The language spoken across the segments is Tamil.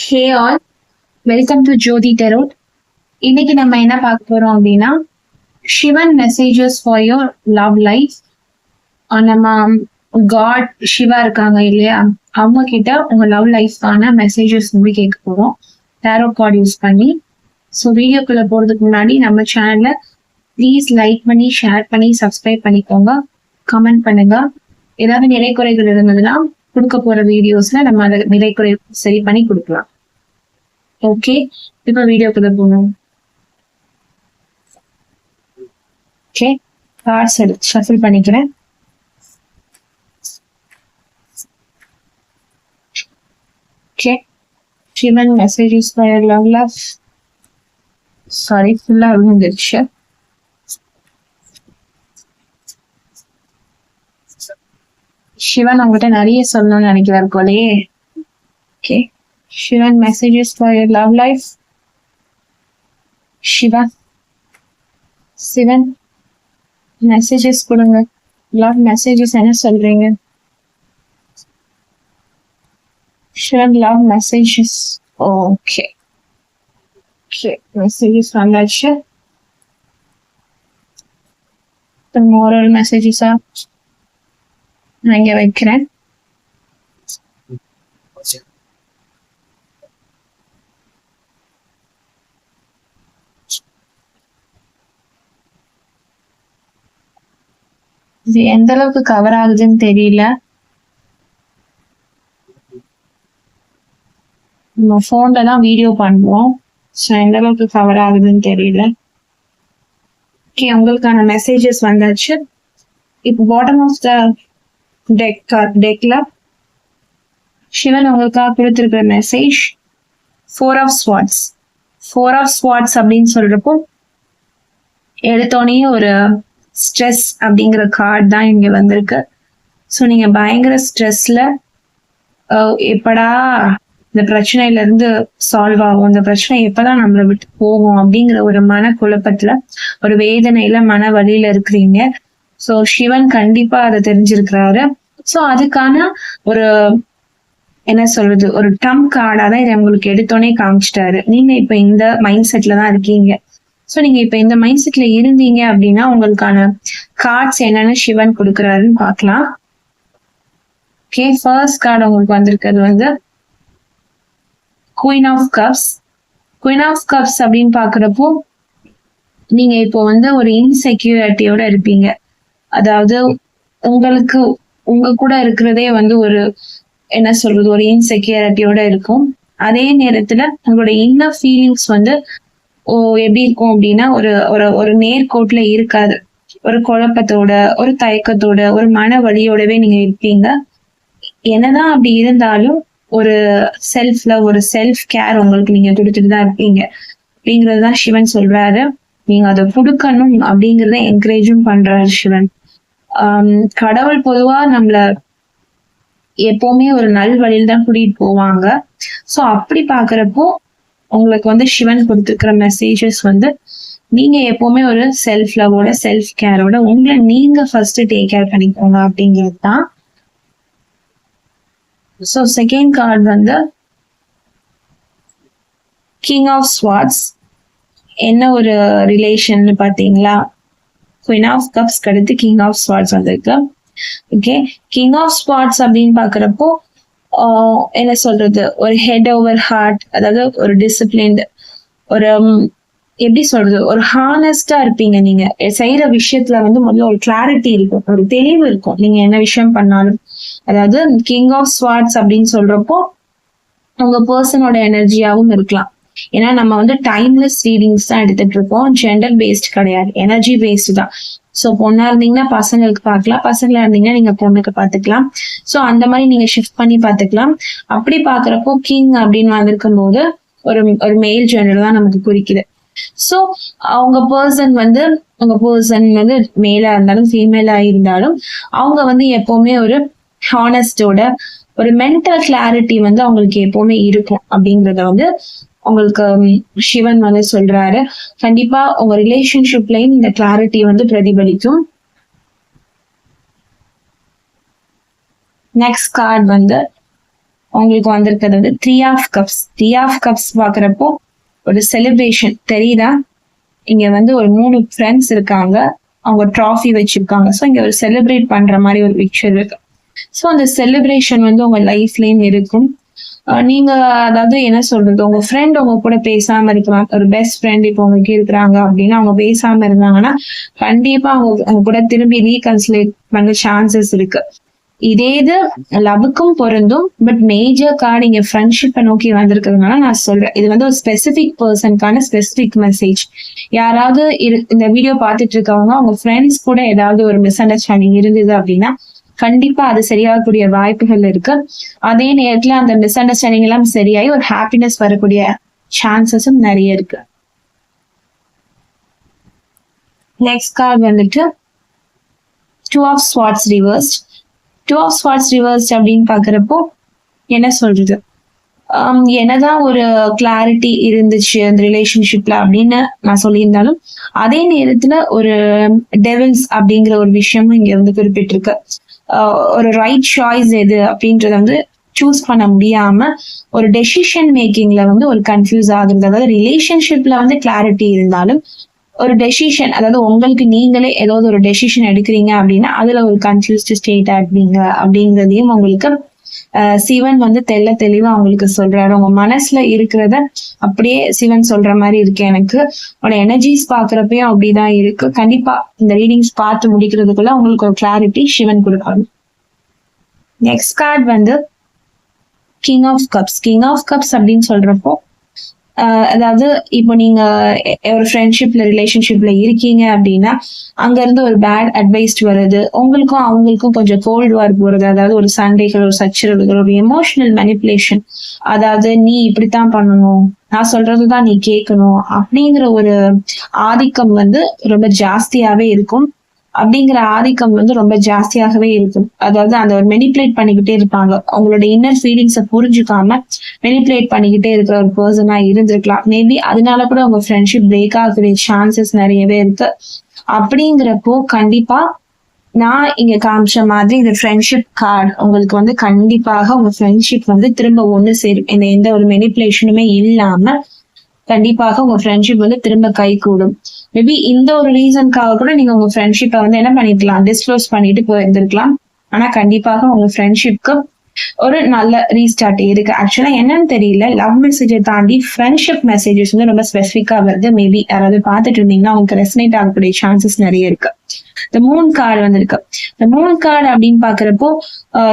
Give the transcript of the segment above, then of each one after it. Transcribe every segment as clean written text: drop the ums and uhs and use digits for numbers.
ஹே ஆல், வெல்கம் டு ஜோதி டெரோட். இன்னைக்கு நம்ம என்ன பார்க்க போறோம் அப்படின்னா, Sivan messages for your love life. நம்ம காட் சிவா இருக்காங்க இல்லையா, அவங்க கிட்ட உங்க லவ் லைஃப்கான மெசேஜஸ் வந்து கேட்க போறோம் டேரோ கார்டு யூஸ் பண்ணி. ஸோ வீடியோக்குள்ள போறதுக்கு முன்னாடி நம்ம சேனலை ப்ளீஸ் லைக் பண்ணி, ஷேர் பண்ணி, சப்ஸ்கிரைப் பண்ணிக்கோங்க, கமெண்ட் பண்ணுங்க. ஏதாவது நிறை குறைகள் இருந்ததுன்னா கொடுக்க போற வீடியோஸ்ல நம்ம அதை நிறை குறை சரி பண்ணி கொடுக்கலாம். ஓகே, இப்ப வீடியோக்குள்ள போகணும். ஓகே, கார்ட்ஸ் எடுத்து ஷஃபில் பண்ணிக்கிறேன். Okay, Sivan messages for love life. Sorry, ஃபுல்லா விழுந்துருச்சு. சிவன் அவங்ககிட்ட நிறைய சொல்லணும்னு நினைக்கிறார் போலயே. Okay, Sivan messages for your love life. Sivan messages கொடுங்க. லவ் மெசேஜஸ் என்ன சொல்றீங்க? Sivan love messages. Okay okay, messages வந்தாச்சு. மோரல் மெசேஜஸா நான் இங்க வைக்கிறேன். இது எந்த அளவுக்கு கவர் ஆகுதுன்னு தெரியல. நம்ம போன்ல தான் வீடியோ பண்றோம், ஸோ எந்த அளவுக்கு கவர் ஆகுதுன்னு தெரியல. ஓகே, உங்களுக்கான மெசேஜஸ் வந்தாச்சு. இப்போ பாட்டம் ஆஃப் த டெக்ல சிவன் உங்களுக்காக கொடுத்திருக்கிற message four of swords. Four of swords அப்படின்னு சொல்றப்போ எடுத்தோடனே ஒரு ஸ்ட்ரெஸ் அப்படிங்கிற கார்டு தான் இங்க வந்திருக்கு. ஸோ நீங்க பயங்கர ஸ்ட்ரெஸ்ல, எப்படா இந்த பிரச்சனையில இருந்து சால்வ் ஆகும், இந்த பிரச்சனை எப்பதான் நம்மளை விட்டு போகும் அப்படிங்கிற ஒரு மன குழப்பத்துல, ஒரு வேதனையில, மன வலியில இருக்கிறீங்க. ஸோ சிவன் கண்டிப்பா அதை தெரிஞ்சிருக்கிறாரு. ஸோ அதுக்கான ஒரு என்ன சொல்றது, ஒரு ட்ரம்ப் கார்டா தான் இதை உங்களுக்கு எடுத்தோடனே காமிச்சிட்டாரு. நீங்க இப்ப இந்த மைண்ட் செட்ல தான் இருக்கீங்க. ஸோ நீங்க இப்ப இந்த மைண்ட் செட்ல இருந்தீங்க அப்படின்னா உங்களுக்கான கார்ட்ஸ் என்னன்னு சிவன் கொடுக்குறாருன்னு பார்க்கலாம். ஓகே, ஃபர்ஸ்ட் கார்டு உங்களுக்கு வந்திருக்கிறது வந்து queen of cups. Queen of cups அப்படின்னு பாக்குறப்போ நீங்க இப்போ வந்து ஒரு இன்செக்யூரிட்டியோட இருப்பீங்க. அதாவது உங்களுக்கு உங்க கூட இருக்கிறதே வந்து ஒரு என்ன சொல்றது, ஒரு இன்செக்யூரிட்டியோட இருக்கும். அதே நேரத்துல உங்களோட இன்னர் ஃபீலிங்ஸ் வந்து எப்படி இருக்கும் அப்படின்னா ஒரு ஒரு நேர்கோட்டுல இருக்காது. ஒரு குழப்பத்தோட, ஒரு தயக்கத்தோட, ஒரு மன வலியோடவே நீங்க இருப்பீங்க. என்னதான் அப்படி இருந்தாலும் ஒரு செல்ஃப் லவ், ஒரு செல்ஃப் கேர் உங்களுக்கு நீங்க கொடுத்துட்டு தான் இருப்பீங்க அப்படிங்கறதுதான் சிவன் சொல்றாரு. நீங்க அதை கொடுக்கணும் அப்படிங்கறத என்கரேஜும் பண்றாரு சிவன். கடவுள் பொதுவா நம்மள எப்பவுமே ஒரு நல் வழியில் தான் கூட்டிட்டு போவாங்க. சோ அப்படி பாக்குறப்போ உங்களுக்கு வந்து சிவன் கொடுத்துருக்கிற மெசேஜஸ் வந்து நீங்க எப்பவுமே ஒரு செல்ஃப் லவோட, செல்ஃப் கேரோட உங்களை நீங்க ஃபர்ஸ்ட் டேக் கேர் பண்ணிக்கோங்க அப்படிங்கிறது தான். ஸோ செகண்ட் கார்டு வந்து கிங் ஆஃப் ஸ்வார்ட்ஸ். என்ன ஒரு ரிலேஷன் பாத்தீங்களா? குயின் ஆஃப் கப்ஸ் அடுத்து கிங் ஆஃப் ஸ்வார்ட்ஸ் வந்திருக்கு. ஓகே, கிங் ஆஃப் ஸ்வார்ட்ஸ் அப்படின்னு பாக்குறப்போ என்ன சொல்றது, ஒரு ஹெட் ஓவர் ஹார்ட், அதாவது ஒரு டிசிப்ளின்டு, ஒரு எப்படி சொல்றது, ஒரு ஹானஸ்டா இருப்பீங்க. நீங்க செய்யற விஷயத்துல வந்து முதல்ல ஒரு கிளாரிட்டி இருக்கும், ஒரு தெளிவு இருக்கும் நீங்க என்ன விஷயம் பண்ணாலும். அதாவது கிங் ஆஃப் ஸ்வார்ட்ஸ் அப்படின்னு சொல்றப்போ உங்க பர்சனோட எனர்ஜியாவும் இருக்கலாம். ஏன்னா நம்ம வந்து டைம்லெஸ் ரீடிங்ஸ் தான் எடுத்துட்டு இருக்கோம், ஜெண்டர் பேஸ்ட் கிடையாது, எனர்ஜி பேஸ்டு தான். ஸோ பொண்ணா இருந்தீங்கன்னா பசங்களுக்கு பார்க்கலாம், பசங்களா இருந்தீங்கன்னா நீங்க பொண்ணுக்கு பார்த்துக்கலாம். ஸோ அந்த மாதிரி நீங்க ஷிஃப்ட் பண்ணி பார்த்துக்கலாம். அப்படி பாக்குறப்போ கிங் அப்படின்னு வந்திருக்கும் போது ஒரு மேல் ஜெண்டர் தான் நமக்கு குறிக்குது. ஸோ அவங்க பர்சன் வந்து மேலா இருந்தாலும் ஃபீமேலா இருந்தாலும் அவங்க வந்து எப்பவுமே ஒரு ஹானஸ்டோட, ஒரு மென்டல் கிளாரிட்டி வந்து அவங்களுக்கு எப்பவுமே இருக்கும் அப்படிங்கறத வந்து உங்களுக்கு சிவன் வந்து சொல்றாரு. கண்டிப்பா உங்க ரிலேஷன்ஷிப்லயும் இந்த கிளாரிட்டி வந்து பிரதிபலிக்கும். நெக்ஸ்ட் கார்டு வந்து உங்களுக்கு வந்திருக்கிறது வந்து 3 of Cups. 3 of Cups பாக்குறப்போ ஒரு செலிப்ரேஷன் தெரியுதா? இங்க வந்து ஒரு 3 ஃப்ரெண்ட்ஸ் இருக்காங்க, அவங்க ட்ராஃபி வச்சிருக்காங்க. ஸோ இங்க ஒரு செலிப்ரேட் பண்ற மாதிரி ஒரு பிக்சர் இருக்கு. ஸோ அந்த செலிப்ரேஷன் வந்து உங்க லைஃப்லயும் இருக்கும். நீங்க அதாவது என்ன சொல்றது, உங்க ஃப்ரெண்ட் உங்க கூட பேசாம இருக்கலாம். ஒரு பெஸ்ட் ஃப்ரெண்ட் இப்போ உங்களுக்கு இருக்கிறாங்க அப்படின்னா அவங்க பேசாம இருந்தாங்கன்னா கண்டிப்பா அவங்க கூட திரும்பி ரீகன்சிலேட் பண்ண சான்சஸ் இருக்கு. இதே இது லவ்வுக்கும் பொருந்தும். பட் மேஜர் கார்டு இங்க ஃப்ரெண்ட்ஷிப்பை நோக்கி வந்திருக்கிறதுனால நான் சொல்றேன், இது வந்து ஒரு ஸ்பெசிபிக் பர்சனுக்கான ஸ்பெசிபிக் மெசேஜ். யாராவது இந்த வீடியோ பார்த்துட்டு இருக்கவங்க உங்க ஃப்ரெண்ட்ஸ் கூட ஏதாவது ஒரு மிஸ் அண்டர்ஸ்டாண்டிங் இருந்தது அப்படின்னா கண்டிப்பா அது சரியாகக்கூடிய வாய்ப்புகள் இருக்கு. அதே நேரத்துல அந்த மிஸ் அண்டர்ஸ்டாண்டிங் எல்லாம் சரியாகி ஒரு ஹாப்பினஸ் வரக்கூடிய சான்சஸும் நிறைய இருக்கு. நெக்ஸ்ட் கார்டு வந்துட்டு 2 of Swords reversed. 2 of Swords reversed அப்படின்னு பாக்குறப்போ என்ன சொல்றது, என்னதான் ஒரு கிளாரிட்டி இருந்துச்சு அந்த ரிலேஷன்ஷிப்ல அப்படின்னு நான் சொல்லியிருந்தாலும் அதே நேரத்துல ஒரு டெவில்ஸ் அப்படிங்கிற ஒரு விஷயமும் இங்க வந்து குறிப்பிட்டிருக்கு. ஒரு ரைட் சாய்ஸ் எது அப்படின்றத வந்து சூஸ் பண்ண முடியாம ஒரு டெசிஷன் மேக்கிங்ல வந்து ஒரு கன்ஃபியூஸ் ஆகுறது. அதாவது ரிலேஷன்ஷிப்ல வந்து கிளாரிட்டி இருந்தாலும் ஒரு டெசிஷன், அதாவது உங்களுக்கு நீங்களே ஏதாவது ஒரு டெசிஷன் எடுக்கிறீங்க அப்படின்னா அதுல ஒரு கன்ஃபியூஸ்டு ஸ்டேட் ஆகுவீங்க அப்படிங்கிறதையும் உங்களுக்கு சிவன் வந்து தெளிவா அவங்களுக்கு சொல்றாரு. உங்க மனசுல இருக்கிறத அப்படியே சிவன் சொல்ற மாதிரி இருக்கு. எனக்கு உங்களோட எனர்ஜிஸ் பாக்குறப்பயும் அப்படிதான் இருக்கு. கண்டிப்பா இந்த ரீடிங்ஸ் பார்த்து முடிக்கிறதுக்குள்ள உங்களுக்கு ஒரு கிளாரிட்டி சிவன் கொடுப்பாங்க. நெக்ஸ்ட் கார்டு வந்து king of cups. King of cups அப்படின்னு சொல்றப்போ அதாவது இப்போ நீங்க ஒரு ஃப்ரெண்ட்ஷிப்ல ரிலேஷன்ஷிப்ல இருக்கீங்க அப்படின்னா அங்க இருந்து ஒரு பேட் அட்வைஸ் வருது, உங்களுக்கும் அவங்களுக்கும் கொஞ்சம் கோல்டு வார் போறது, அதாவது ஒரு சண்டைகள், ஒரு சச்சரவுகள், ஒரு எமோஷனல் மேனிப்புலேஷன், அதாவது நீ இப்படித்தான் பண்ணணும், நான் சொல்றதுதான் நீ கேட்கணும் அப்படிங்கிற ஒரு ஆதிக்கம் வந்து ரொம்ப ஜாஸ்தியாவே இருக்கும். அப்படிங்கிற ஆதிக்கம் வந்து ரொம்ப ஜாஸ்தியாகவே இருக்கும். அதாவது அந்த ஒரு மெனிப்புலேட் பண்ணிக்கிட்டே இருப்பாங்க. அவங்களோட இன்னர் ஃபீலிங்ஸை புரிஞ்சுக்காம மெனிப்புலேட் பண்ணிக்கிட்டே இருக்கிற ஒரு பர்சனா இருந்திருக்கலாம். மேபி அதனால கூட உங்க ஃப்ரெண்ட்ஷிப் பிரேக் ஆகக்கூடிய சான்சஸ் நிறையவே இருக்கு. அப்படிங்கிறப்போ கண்டிப்பா நான் இங்க காமிச்ச மாதிரி இந்த ஃப்ரெண்ட்ஷிப் கார்டு உங்களுக்கு வந்து கண்டிப்பாக உங்க ஃப்ரெண்ட்ஷிப் வந்து திரும்ப ஒண்ணு சேரும். இந்த எந்த ஒரு மெனிப்புலேஷனுமே இல்லாம கண்டிப்பாக உங்க ஃப்ரெண்ட்ஷிப் வந்து திரும்ப கை கூடும். மேபி இந்த ஒரு ரீசனுக்காக கூட நீங்க உங்க ஃப்ரெண்ட்ஷிப்பை வந்து என்ன பண்ணிக்கலாம், டிஸ்க்ளோஸ் பண்ணிட்டு போயிருந்திருக்கலாம். ஆனா கண்டிப்பாக உங்க ஃப்ரெண்ட்ஷிப்க்கு ஒரு நல்ல ரீஸ்டார்ட் இருக்கு. ஆக்சுவலா என்னன்னு தெரியல, லவ் மெசேஜை தாண்டி ஃப்ரெண்ட்ஷிப் மெசேஜஸ் வந்து ரொம்ப ஸ்பெசிஃபிக்கா வருது. மேபி யாராவது பார்த்துட்டு இருந்தீங்கன்னா உங்களுக்கு ரெசனேட் ஆகக்கூடிய சான்சஸ் நிறைய இருக்கு. இந்த மூன் கார்டு வந்திருக்கு. இந்த மூன் கார்டு அப்படின்னு பாக்குறப்போ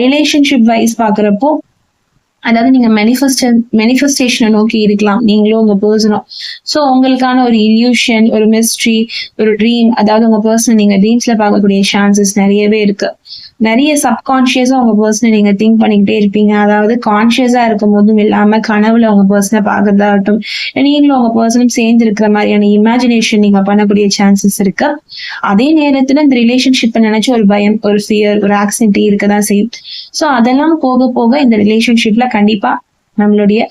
ரிலேஷன்ஷிப் வைஸ் பாக்குறப்போ அதாவது நீங்க மெனிஃபெஸ்டேஷனை நோக்கி இருக்கலாம், நீங்களும் உங்க பர்சனும். ஸோ உங்களுக்கான ஒரு இல்யூஷன், ஒரு மிஸ்ட்ரி, ஒரு ட்ரீம், அதாவது உங்க பர்சன் நீங்க ட்ரீம்ஸ்ல பார்க்கக்கூடிய சான்சஸ் நிறையவே இருக்கு. நிறைய சப்கான்சியஸா உங்க பர்சனை நீங்க திங்க் பண்ணிக்கிட்டே இருப்பீங்க. அதாவது கான்சியஸா இருக்கும் போதும் இல்லாம கனவுல உங்க பர்சனை பார்க்கறதாகட்டும், நீங்களும் உங்க பர்சனும் சேர்ந்து இருக்கிற மாதிரியான இமேஜினேஷன் நீங்க பண்ணக்கூடிய சான்சஸ் இருக்கு. அதே நேரத்துல இந்த ரிலேஷன்ஷிப்பை நினைச்சு ஒரு பயம், ஒரு ஃபியர், ஒரு ஆக்சிடென்ட் இருக்கதான் செய்யும். ஸோ அதெல்லாம் போக போக இந்த ரிலேஷன்ஷிப்ல கண்டிப்பா நம்மளுடைய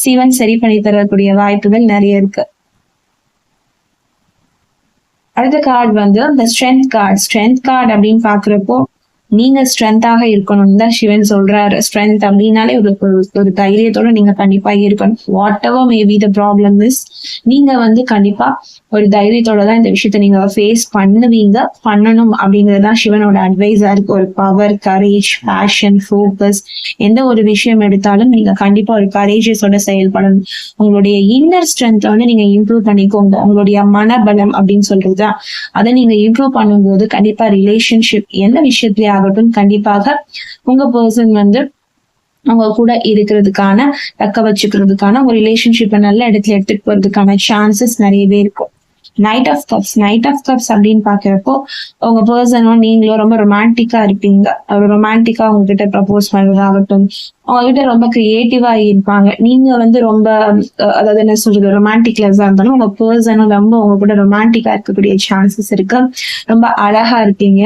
சிவன் சரி பண்ணி தரக்கூடிய வாய்ப்புகள் நிறைய இருக்கு. அடுத்த கார்டு வந்து இந்த ஸ்ட்ரென்த் கார்டு. ஸ்ட்ரென்த் கார்டு அப்படின்னு பாக்குறப்போ நீங்க ஸ்ட்ரென்த்தாக இருக்கணும் தான் சிவன் சொல்றாரு. ஸ்ட்ரென்த் அப்படின்னாலே ஒரு தைரியத்தோட நீங்க கண்டிப்பா இருக்கணும். What ever maybe the problem is, நீங்க வந்து கண்டிப்பா ஒரு தைரியத்தோட தான் இந்த விஷயத்த நீங்க ஃபேஸ் பண்ணணும் அப்படிங்கறதுதான் சிவனோட அட்வைஸா இருக்கு. ஒரு பவர், கரேஜ், பேஷன், ஃபோக்கஸ், எந்த ஒரு விஷயம் எடுத்தாலும் நீங்க கண்டிப்பா ஒரு கரேஜஸோட செயல்படணும். உங்களுடைய இன்னர் ஸ்ட்ரென்த்தை வந்து நீங்க இம்ப்ரூவ் பண்ணிக்கோங்க. உங்களுடைய மனபலம் அப்படின்னு சொல்றதா அதை நீங்க இம்ப்ரூவ் பண்ணும்போது கண்டிப்பா ரிலேஷன்ஷிப் எந்த விஷயத்திலே ஆகட்டும் கண்டிப்பாக உங்க பர்சன் வந்து அவங்க கூட இருக்கிறதுக்கான, தக்க வச்சுக்கிறதுக்கான, ஒரு ரிலேஷன்ஷிப்பை நல்ல இடத்துல எடுத்துட்டு போறதுக்கான சான்சஸ் நிறையவே இருக்கும். Knight of cups. Knight of cups அப்படின்னு பாக்குறப்போ உங்க பர்சனும் நீங்களும் ரொம்ப ரொமான்டிக்கா இருப்பீங்க. ஒரு ரொமான்டிக்கா உங்ககிட்ட ப்ரப்போஸ் பண்றதாகட்டும், அவங்ககிட்ட ரொம்ப கிரியேட்டிவா இருப்பாங்க. நீங்க வந்து ரொம்ப அதாவது என்ன சொல்றது, ரொமான்டிக் லவ்ஸா இருந்தாலும் உங்க பர்சனும் ரொம்ப உங்க கூட ரொமான்டிக்கா இருக்கக்கூடிய சான்சஸ் இருக்கு. ரொம்ப அழகா இருக்கீங்க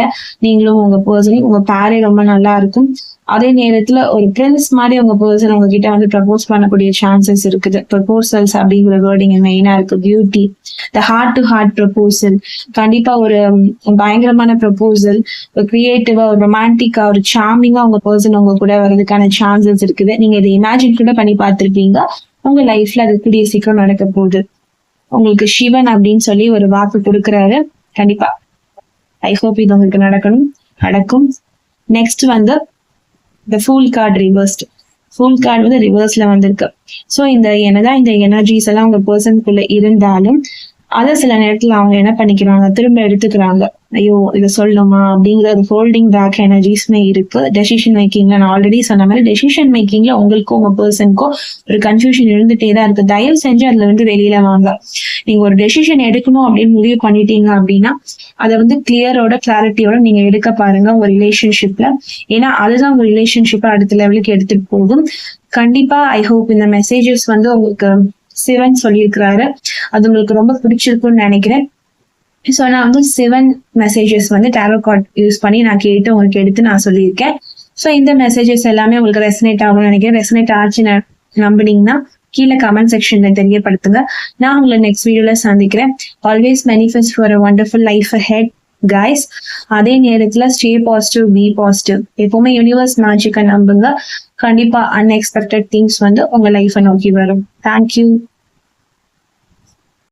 நீங்களும் உங்க பர்சனும். உங்க பேரே ரொம்ப நல்லா இருக்கும். அதே நேரத்துல ஒரு பிரின்ஸ் மாதிரி உங்க பர்சன் உங்ககிட்ட வந்து ப்ரப்போஸ் பண்ணக்கூடிய சான்சஸ் இருக்குது. ப்ரப்போசல்ஸ் அப்படிங்கிற வேர்டிங் மெயினா இருக்கு. Beauty, the heart to heart proposal, கண்டிப்பா ஒரு பயங்கரமான ப்ரப்போசல், ஒரு கிரியேட்டிவா, ஒரு ரொமான்டிக்கா, ஒரு சார்மிங்கா உங்க பர்சன் உங்க கூட வர்றதுக்கான சான்சஸ் ரிசல்ட்ஸ் இருக்குது. நீங்க இதை இமேஜின் கூட பண்ணி பார்த்திருப்பீங்க. உங்க லைஃப்ல அது கூடிய சீக்கிரம் நடக்க போகுது. உங்களுக்கு சிவன் அப்படின்னு சொல்லி ஒரு வாக்கு கொடுக்குறாரு. கண்டிப்பா ஐ ஹோப் இது உங்களுக்கு நடக்கும். நெக்ஸ்ட் வந்து த pool card reversed. Full card வந்து ரிவர்ஸ்ல வந்திருக்கு. ஸோ என்னதான் இந்த எனர்ஜிஸ் எல்லாம் உங்க பர்சனுக்குள்ள இருந்தாலும் அதை சில நேரத்துல அவங்க என்ன பண்ணிக்கிறாங்க, திரும்ப எடுத்துக்கிறாங்க. ஐயோ இதை சொல்லணுமா அப்படிங்கிற ஒரு ஹோல்டிங் பேக் எனர்ஜிஸ்மே இருக்கு. டெசிஷன் மேக்கிங்ல நான் ஆல்ரெடி சொன்ன மாதிரி டெசிஷன் மேக்கிங்ல உங்களுக்கும் உங்க பர்சனுக்கும் ஒரு கன்ஃபியூஷன் இருந்துட்டே தான் இருக்கு. தயவு செஞ்சு அதுல இருந்து வெளியில வாங்க. நீங்க ஒரு டெசிஷன் எடுக்கணும் அப்படின்னு முடிவு பண்ணிட்டீங்க அப்படின்னா அதை வந்து கிளாரிட்டியோட நீங்க எடுக்க பாருங்க உங்க ரிலேஷன்ஷிப்ல. ஏன்னா அதுதான் உங்க ரிலேஷன்ஷிப்பை அடுத்த லெவலுக்கு எடுத்துட்டு போகும். கண்டிப்பா ஐ ஹோப் இந்த மெசேஜஸ் வந்து உங்களுக்கு சிவன் சொல்லியிருக்கிறாரு. அது உங்களுக்கு ரொம்ப பிடிச்சிருக்குன்னு நினைக்கிறேன். ஸோ நான் வந்து சிவன் மெசேஜஸ் வந்து டேரோ கார்ட் யூஸ் பண்ணி நான் கேட்டு உங்களுக்கு எடுத்து நான் சொல்லியிருக்கேன். ஸோ இந்த மெசேஜஸ் எல்லாமே உங்களுக்கு ரெசனேட் ஆகும்னு நினைக்கிறேன். ரெசனேட் ஆச்சு நம்பினீங்கன்னா கீழே கமெண்ட் செக்ஷன்ல தெரியப்படுத்துங்க. நான் உங்களை நெக்ஸ்ட் வீடியோல சந்திக்கிறேன். Always manifest for a wonderful life ahead guys. அதே நேரத்துல ஸ்டே பாசிட்டிவ், பி பாசிட்டிவ். எப்பவுமே யூனிவர்ஸ் மேஜிக்கை நம்புங்க. கண்டிப்பா அன்எக்ஸ்பெக்டட் திங்ஸ் வந்து உங்க லைஃபை நோக்கி வரும். தேங்க்யூ.